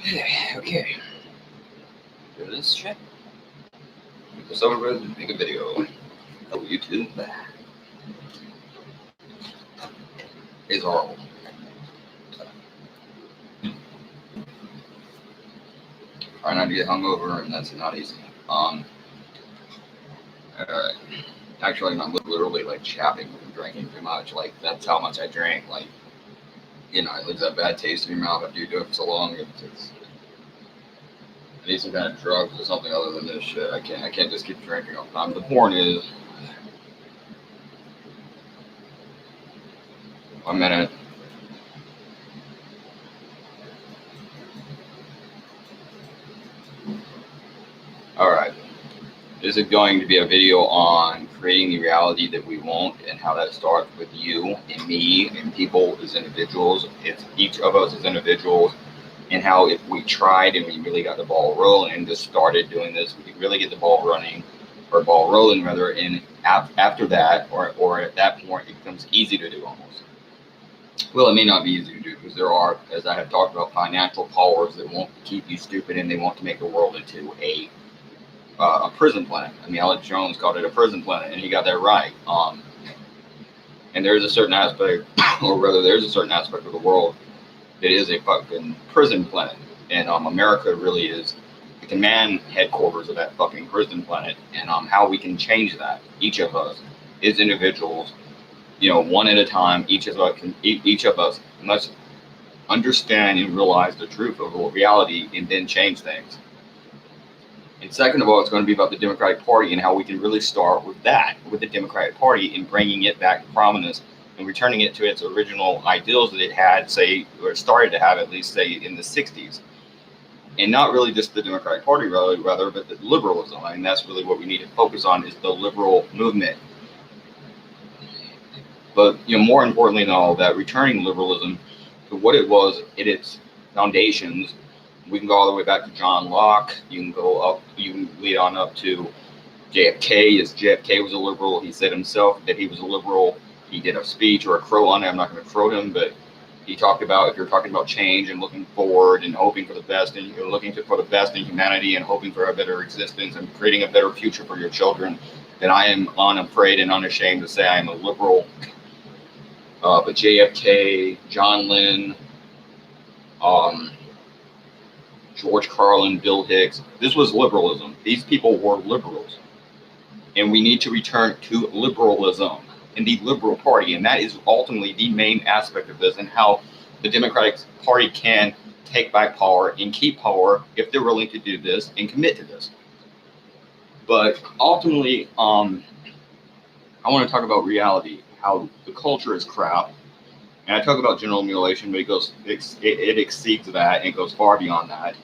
Okay. Do this shit. Make this over with. Make a video. Hello, YouTube. It's horrible. Try not to get hungover, and that's not easy. Alright. Actually, I'm literally like chapping from drinking too much. Like, that's how much I drink. Like, it leaves that bad taste in your mouth after you do it for so long. I need some kind of drugs or something other than this shit. I can't just keep drinking all the time. The point is, 1 minute. Alright. This is going to be a video on creating the reality that we want and how that starts with you and me and people as individuals. It's each of us as individuals, and how if we tried and we really got the ball rolling and just started doing this, we could really get the ball running, or ball rolling rather, and after that, or at that point, it becomes easy to do almost. Well, it may not be easy to do because there are, as I have talked about, financial powers that want to keep you stupid and they want to make the world into a prison planet. I mean, Alex Jones called it a prison planet, and he got that right. And there's a certain aspect, or rather, there's a certain aspect of the world that is a fucking prison planet, and America really is the command headquarters of that fucking prison planet. And how we can change that, each of us as individuals, one at a time. Each of us must understand and realize the truth of reality, and then change things. And second of all, it's going to be about the Democratic Party and how we can really start with that, with the Democratic Party, and bringing it back to prominence and returning it to its original ideals that it had, say, or started to have at least, say, in the 60s. And not really just the Democratic Party, rather, but the liberalism. I mean, that's really what we need to focus on, is the liberal movement. But, more importantly than all that, returning liberalism to what it was in its foundations. We can go all the way back to John Locke. You can lead on up to JFK. As JFK was a liberal, he said himself that he was a liberal. He did a speech or a crow on it. I'm not going to crow him, but he talked about, if you're talking about change and looking forward and hoping for the best, and you're looking for the best in humanity and hoping for a better existence and creating a better future for your children, then I am unafraid and unashamed to say I am a liberal. But JFK, John Lennon, George Carlin, Bill Hicks, this was liberalism. These people were liberals. And we need to return to liberalism and the liberal party. And that is ultimately the main aspect of this, and how the Democratic Party can take back power and keep power if they're willing to do this and commit to this. But ultimately, I want to talk about reality, how the culture is crap. And I talk about general mutilation, but it exceeds that and goes far beyond that.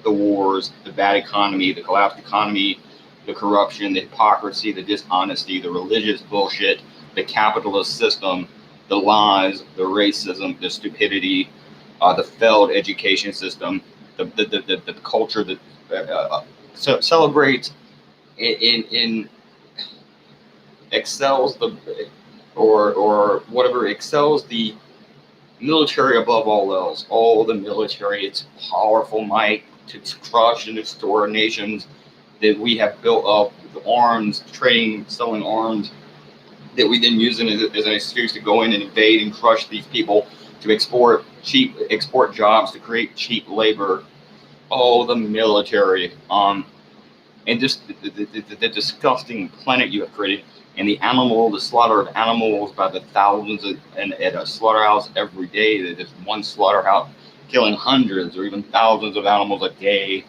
The wars, the bad economy, the collapsed economy, the corruption, the hypocrisy, the dishonesty, the religious bullshit, the capitalist system, the lies, the racism, the stupidity, the failed education system, the culture that celebrates in excels or whatever excels the military above all else. All the military, its powerful might to crush and destroy nations that we have built up with arms, trading, selling arms, that we then use as an excuse to go in and invade and crush these people, to export jobs, to create cheap labor. Oh, the military, and just the disgusting planet you have created. And the slaughter of animals by the thousands at a slaughterhouse every day. That is one slaughterhouse killing hundreds or even thousands of animals a day.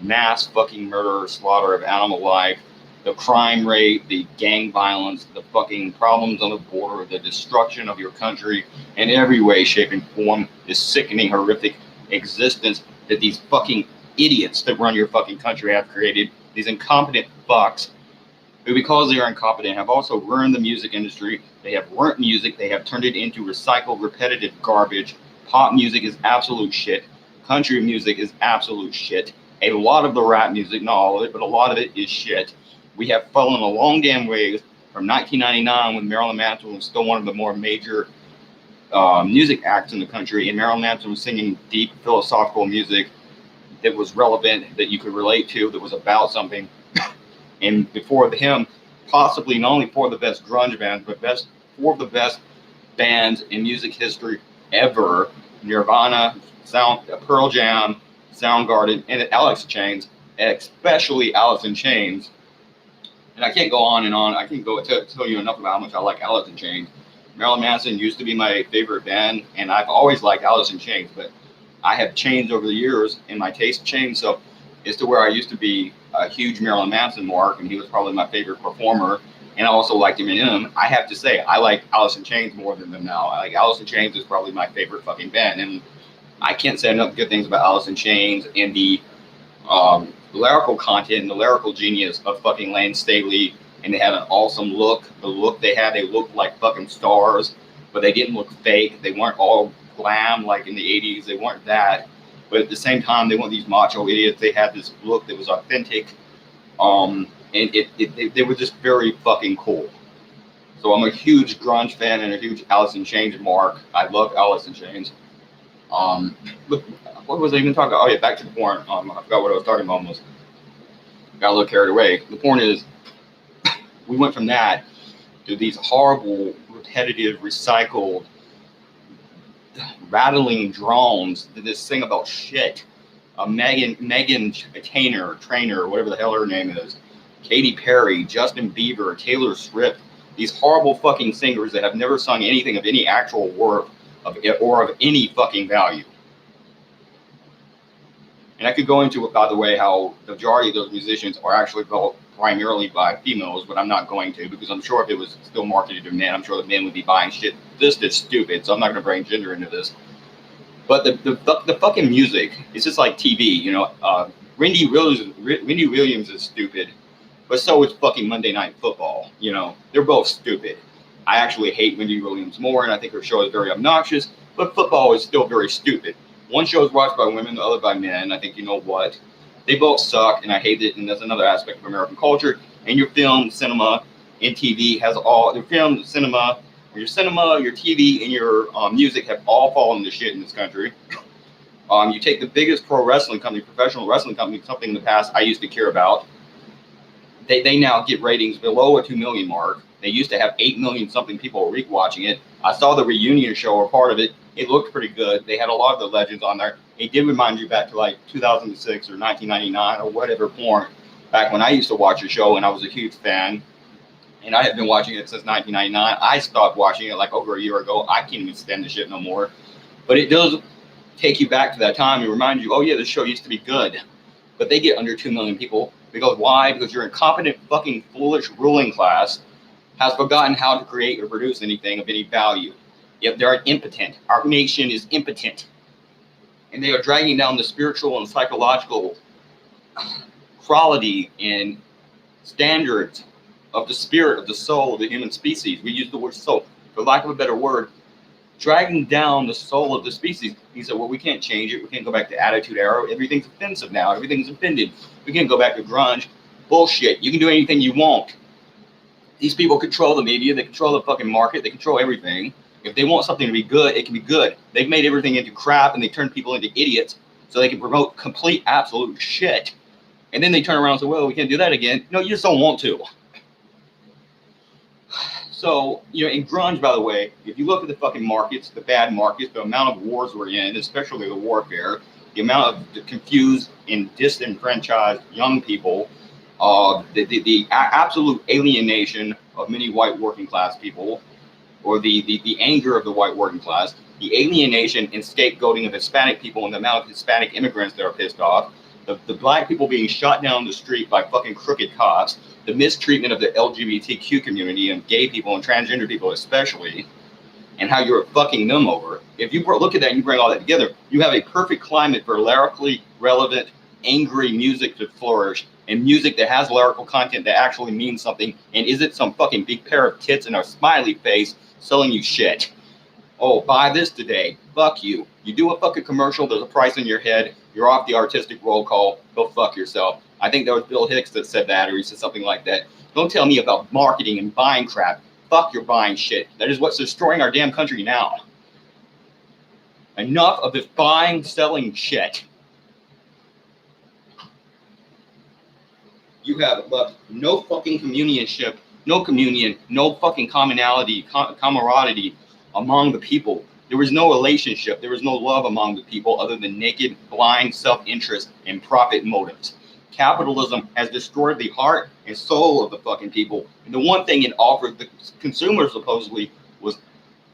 Mass fucking murder, slaughter of animal life. The crime rate, the gang violence, the fucking problems on the border, the destruction of your country in every way, shape, and form. This sickening, horrific existence that these fucking idiots that run your fucking country have created. These incompetent fucks, who, because they are incompetent, have also ruined the music industry. They have ruined music. They have turned it into recycled, repetitive garbage. Pop music is absolute shit. Country music is absolute shit. A lot of the rap music, not all of it, but a lot of it is shit. We have fallen a long damn ways from 1999 when Marilyn Manson was still one of the more major music acts in the country, and Marilyn Manson was singing deep philosophical music that was relevant, that you could relate to, that was about something. And before him, possibly not only four of the best grunge bands, but four of the best bands in music history ever: Nirvana, Pearl Jam, Soundgarden, and Alice in Chains, especially Alice in Chains. And I can't go on and on. I can't go tell you enough about how much I like Alice in Chains. Marilyn Manson used to be my favorite band, and I've always liked Alice in Chains, but I have changed over the years, and my taste changed. So it's to where I used to be a huge Marilyn Manson mark, and he was probably my favorite performer. And I also liked Eminem. I have to say, I like Alice in Chains more than them now. I like Alice in Chains is probably my favorite fucking band, and I can't say enough good things about Alice in Chains and the lyrical content and the lyrical genius of fucking Lane Staley. And they had an awesome look. The look they had, they looked like fucking stars, but they didn't look fake. They weren't all glam like in the 80s. They weren't that. But at the same time, they weren't these macho idiots. They had this look that was authentic. And they were just very fucking cool. So I'm a huge grunge fan and a huge Alice in Chains mark. I love Alice in Chains. Look, what was I even talking about? Oh yeah, back to the porn. I forgot what I was talking about almost. Got a little carried away. The point is, we went from that to these horrible, repetitive, recycled, rattling drones to this thing about shit. Megan Trainor, whatever the hell her name is, Katy Perry, Justin Bieber, Taylor Swift, these horrible fucking singers that have never sung anything of any actual worth or of any fucking value. And I could go into it, by the way, how the majority of those musicians are actually built primarily by females, but I'm not going to, because I'm sure if it was still marketed to men, I'm sure the men would be buying shit just as stupid. So I'm not going to bring gender into this. But the fucking music, it's just like TV, you know. Wendy Williams is stupid, but so is fucking Monday Night Football. You know, they're both stupid. I actually hate Wendy Williams more, and I think her show is very obnoxious. But football is still very stupid. One show is watched by women, the other by men. I think you know what. They both suck, and I hate it, and that's another aspect of American culture. And your film, cinema, and TV has all, your film, cinema, your TV, and your music have all fallen to shit in this country. You take the biggest professional wrestling company, something in the past I used to care about. They now get ratings below a 2 million mark. They used to have 8 million something people a week watching it. I saw the reunion show or part of it. It looked pretty good. They had a lot of the legends on there. It did remind you back to like 2006 or 1999 or whatever porn, back when I used to watch the show and I was a huge fan. And I have been watching it since 1999. I stopped watching it like over a year ago. I can't even stand the shit no more. But it does take you back to that time and remind you, oh yeah, this show used to be good. But they get under 2 million people. Because why? Because your incompetent, fucking foolish ruling class has forgotten how to create or produce anything of any value. Yet they're impotent. Our nation is impotent. And they are dragging down the spiritual and psychological quality and standards of the spirit, of the soul of the human species. We use the word soul, for lack of a better word, dragging down the soul of the species. He said, well, we can't change it. We can't go back to Attitude Era. Everything's offensive now. Everything's offended. We can't go back to grunge. Bullshit. You can do anything you want. These people control the media. They control the fucking market. They control everything. If they want something to be good, it can be good. They've made everything into crap, and they turn people into idiots so they can promote complete, absolute shit. And then they turn around and say, well, we can't do that again. No, you just don't want to. So, you know, in grunge, by the way, if you look at the fucking markets, the bad markets, the amount of wars we're in, especially the warfare, the amount of confused and disenfranchised young people, the absolute alienation of many white working class people, or the anger of the white working class, the alienation and scapegoating of Hispanic people and the amount of Hispanic immigrants that are pissed off, the black people being shot down the street by fucking crooked cops, the mistreatment of the LGBTQ community and gay people and transgender people especially, and how you're fucking them over. If you look at that and you bring all that together, you have a perfect climate for lyrically relevant, angry music to flourish, and music that has lyrical content that actually means something and isn't some fucking big pair of tits and a smiley face selling you shit. Oh, buy this today. Fuck you. You do a fucking commercial, there's a price in your head, you're off the artistic roll call, go fuck yourself. I think that was Bill Hicks that said that, or he said something like that. Don't tell me about marketing and buying crap. Fuck your buying shit. That is what's destroying our damn country now. Enough of this buying, selling shit. You have left no fucking communionship, no communion, no fucking commonality, camaraderie among the people. There was no relationship. There was no love among the people other than naked, blind self-interest and profit motives. Capitalism has destroyed the heart and soul of the fucking people. And the one thing it offered the consumers supposedly was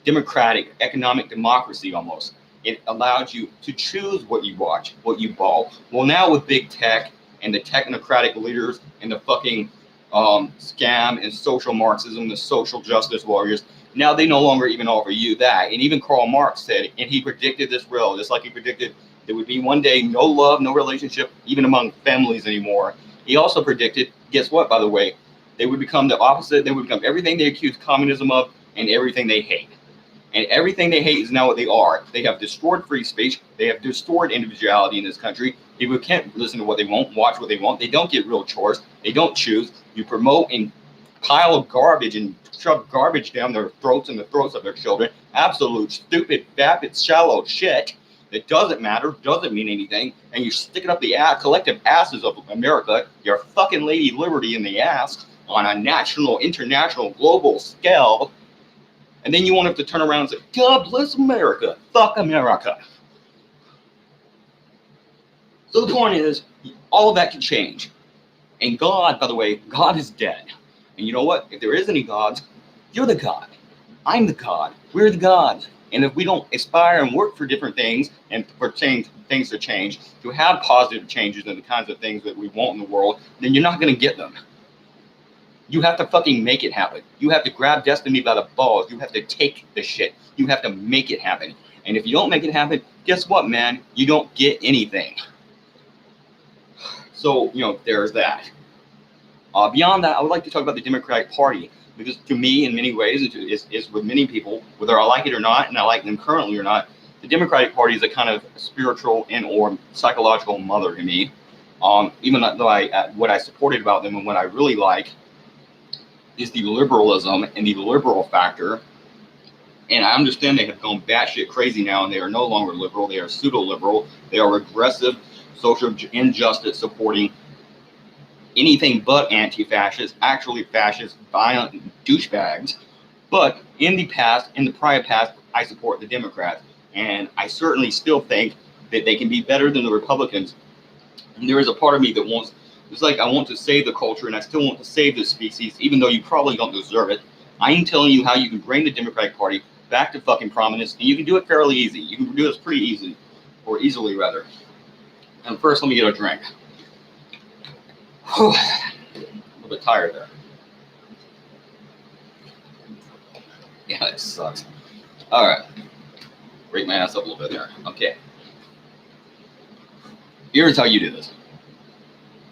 democratic, economic democracy almost. It allowed you to choose what you watch, what you bought. Well, now with big tech and the technocratic leaders and the fucking scam and social Marxism, the social justice warriors, now they no longer even offer you that. And even Karl Marx said, and he predicted this real, just like he predicted there would be one day no love, no relationship, even among families anymore. He also predicted, guess what, by the way, they would become the opposite. They would become everything they accuse communism of and everything they hate. And everything they hate is now what they are. They have destroyed free speech. They have destroyed individuality in this country. People can't listen to what they want, watch what they want. They don't get real choice. They don't choose. You promote and pile garbage and shove garbage down their throats and the throats of their children. Absolute stupid, vapid, shallow shit that doesn't matter, doesn't mean anything. And you stick it up the collective asses of America, your fucking Lady Liberty in the ass on a national, international, global scale. And then you want to turn around and say, God bless America. Fuck America. So the point is, all of that can change. And God, by the way, God is dead. And you know what? If there is any gods, you're the God. I'm the God. We're the gods. And if we don't aspire and work for different things and for things to change, to have positive changes in the kinds of things that we want in the world, then you're not going to get them. You have to fucking make it happen. You have to grab destiny by the balls. You have to take the shit. You have to make it happen. And if you don't make it happen, guess what, man? You don't get anything. So, there's that. Beyond that, I would like to talk about the Democratic Party, because to me, in many ways, it's with many people, whether I like it or not, and I like them currently or not, the Democratic Party is a kind of spiritual and or psychological mother to me. Even though what I supported about them and what I really like is the liberalism and the liberal factor. And I understand they have gone batshit crazy now, and they are no longer liberal. They are pseudo-liberal. They are regressive, social injustice supporting, anything but anti-fascist, actually fascist, violent douchebags. But in the prior past, I support the Democrats. And I certainly still think that they can be better than the Republicans. And there is a part of me that wants, it's like I want to save the culture, and I still want to save the species, even though you probably don't deserve it. I am telling you how you can bring the Democratic Party back to fucking prominence, and you can do it fairly easy. You can do this pretty easy, or easily rather. And first, let me get a drink. A little bit tired there. Yeah, it sucks. All right. Rate my ass up a little bit there. Okay. Here's how you do this.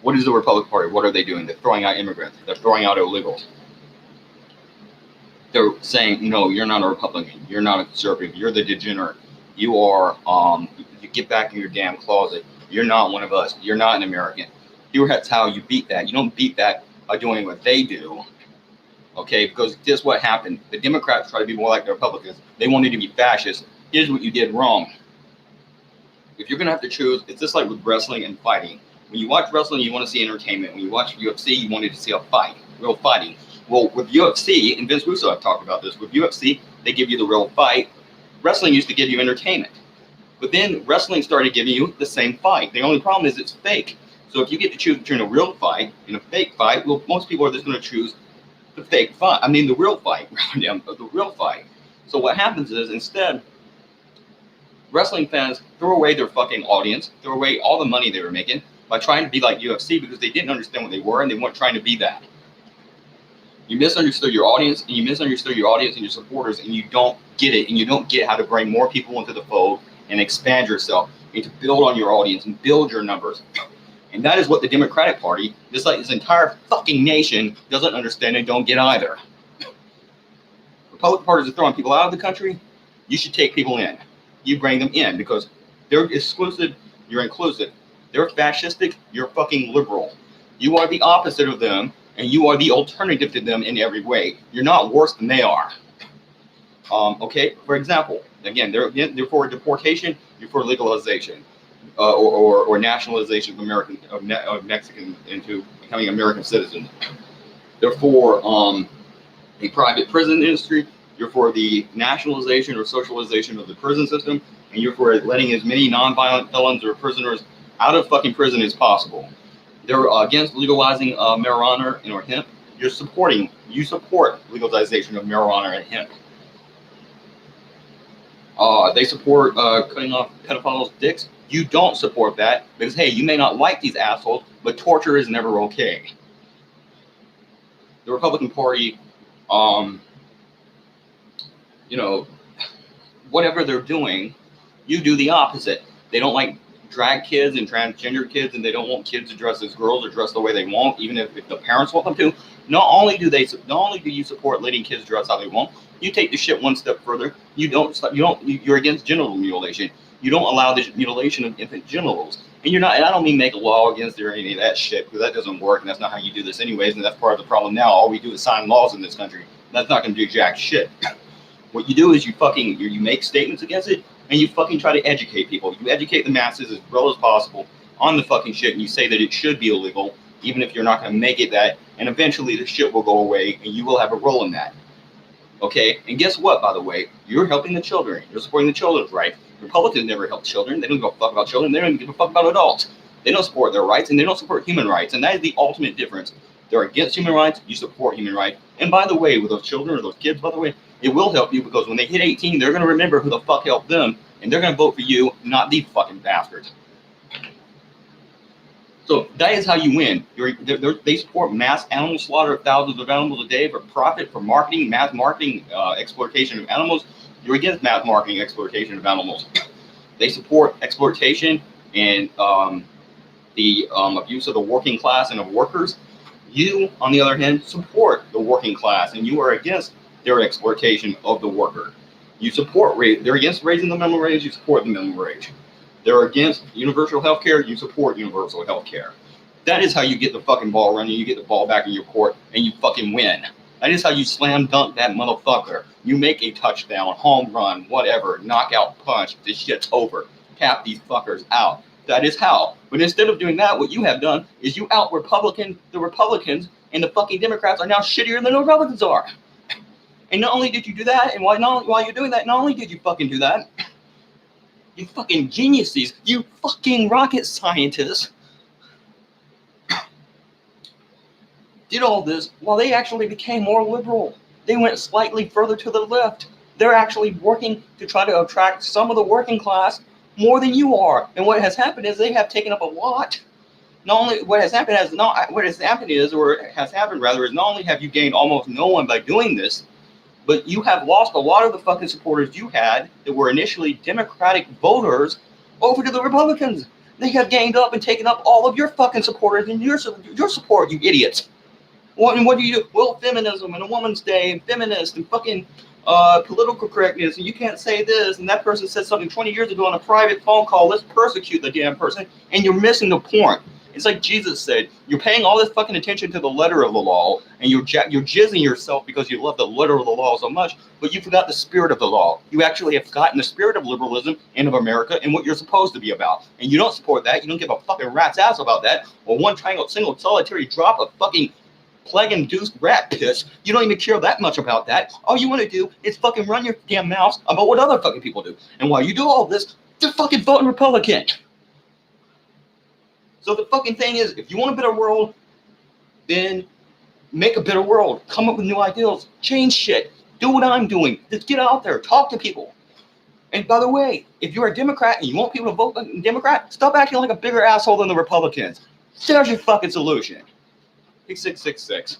What is the Republican Party? What are they doing? They're throwing out immigrants. They're throwing out illegals. They're saying, no, you're not a Republican. You're not a conservative. You're the degenerate. You are, you get back in your damn closet. You're not one of us. You're not an American. Here's how you beat that. You don't beat that by doing what they do. Okay, because this is what happened. The Democrats try to be more like the Republicans. They wanted to be fascist. Here's what you did wrong. If you're going to have to choose, it's just like with wrestling and fighting. When you watch wrestling, you want to see entertainment. When you watch UFC, you wanted to see a fight, real fighting. Well, with UFC, and Vince Russo have talked about this, with UFC, they give you the real fight. Wrestling used to give you entertainment. But then wrestling started giving you the same fight. The only problem is it's fake. So if you get to choose between a real fight and a fake fight, well, most people are just going to choose the fake fight. I mean, the real fight. The real fight. So what happens is, instead, wrestling fans throw away their fucking audience, throw away all the money they were making by trying to be like UFC, because they didn't understand what they were and they weren't trying to be that. You misunderstood your audience, and you misunderstood your audience and your supporters, and you don't get it, and you don't get how to bring more people into the fold and expand yourself and to build on your audience and build your numbers. And that is what the Democratic Party, just like this entire fucking nation, doesn't understand and don't get either. Republican parties are throwing people out of the country. You should take people in. You bring them in, because they're exclusive, you're inclusive. They're fascistic, you're fucking liberal. You are the opposite of them, and you are the alternative to them in every way. You're not worse than they are. Okay, for example, again, they're for deportation, you're for legalization, or nationalization of of Mexican into becoming American citizens. They're for the private prison industry. You're for the nationalization or socialization of the prison system, and you're for letting as many nonviolent felons or prisoners out of fucking prison as possible. They're against legalizing marijuana or hemp. You support legalization of marijuana and hemp. They support cutting off pedophiles' dicks. You don't support that because, hey, you may not like these assholes, but torture is never okay. The Republican Party, whatever they're doing, you do the opposite. They don't like drag kids and transgender kids, and they don't want kids to dress as girls or dress the way they want, even if the parents want them to. Not only do you support letting kids dress how they want, you take the shit one step further. You're against genital mutilation. You don't allow the mutilation of infant genitals. And you're not, and I don't mean make a law against any of that shit, because that doesn't work, and that's not how you do this anyways, and that's part of the problem now. All we do is sign laws in this country. That's not going to do jack shit. What you do is you make statements against it, and you fucking try to educate people. You educate the masses as well as possible on the fucking shit, and you say that it should be illegal, even if you're not going to make it that, and eventually the shit will go away, and you will have a role in that. Okay? And guess what, by the way? You're helping the children. You're supporting the children's rights. Republicans never help children. They don't give a fuck about children. They don't even give a fuck about adults. They don't support their rights, and they don't support human rights, and that is the ultimate difference. They're against human rights. You support human rights. And by the way, with those children or those kids, by the way, it will help you, because when they hit 18, they're going to remember who the fuck helped them, and they're going to vote for you, not these fucking bastards. So that is how you win. They support mass animal slaughter of thousands of animals a day for profit, for marketing, mass marketing, exploitation of animals. You're against mass marketing, exploitation of animals. They support exploitation and the abuse of the working class and of workers. You, on the other hand, support the working class, and you are against their exploitation of the worker. You support they're against raising the minimum wage. You support the minimum wage. They're against universal health care. You support universal health care. That is how you get the fucking ball running. You get the ball back in your court, and you fucking win. That is how you slam dunk that motherfucker. You make a touchdown, home run, whatever, knockout punch. This shit's over. Tap these fuckers out. That is how. But instead of doing that, what you have done is you out the Republicans, and the fucking Democrats are now shittier than the Republicans are. And not only did you do that, and while you're doing that, not only did you fucking do that, you fucking geniuses, you fucking rocket scientists, did all this while they actually became more liberal. They went slightly further to the left. They're actually working to try to attract some of the working class more than you are. And what has happened is they have taken up a lot. Not only what has happened is not only have you gained almost no one by doing this, but you have lost a lot of the fucking supporters you had that were initially Democratic voters over to the Republicans. They have gained up and taken up all of your fucking supporters and your support, you idiots. What do you do? Well, feminism and a woman's day and feminist and fucking political correctness, and you can't say this, and that person said something 20 years ago on a private phone call. Let's persecute the damn person, and you're missing the point. It's like Jesus said, you're paying all this fucking attention to the letter of the law, and you're jizzing yourself because you love the letter of the law so much, but you forgot the spirit of the law. You actually have forgotten the spirit of liberalism and of America and what you're supposed to be about. And you don't support that. You don't give a fucking rat's ass about that, or one single solitary drop of fucking plague-induced rat piss. You don't even care that much about that. All you want to do is fucking run your damn mouths about what other fucking people do. And while you do all this, you're fucking voting Republican. So the fucking thing is, if you want a better world, then make a better world. Come up with new ideals. Change shit. Do what I'm doing. Just get out there. Talk to people. And by the way, if you're a Democrat and you want people to vote Democrat, stop acting like a bigger asshole than the Republicans. There's your fucking solution. 666.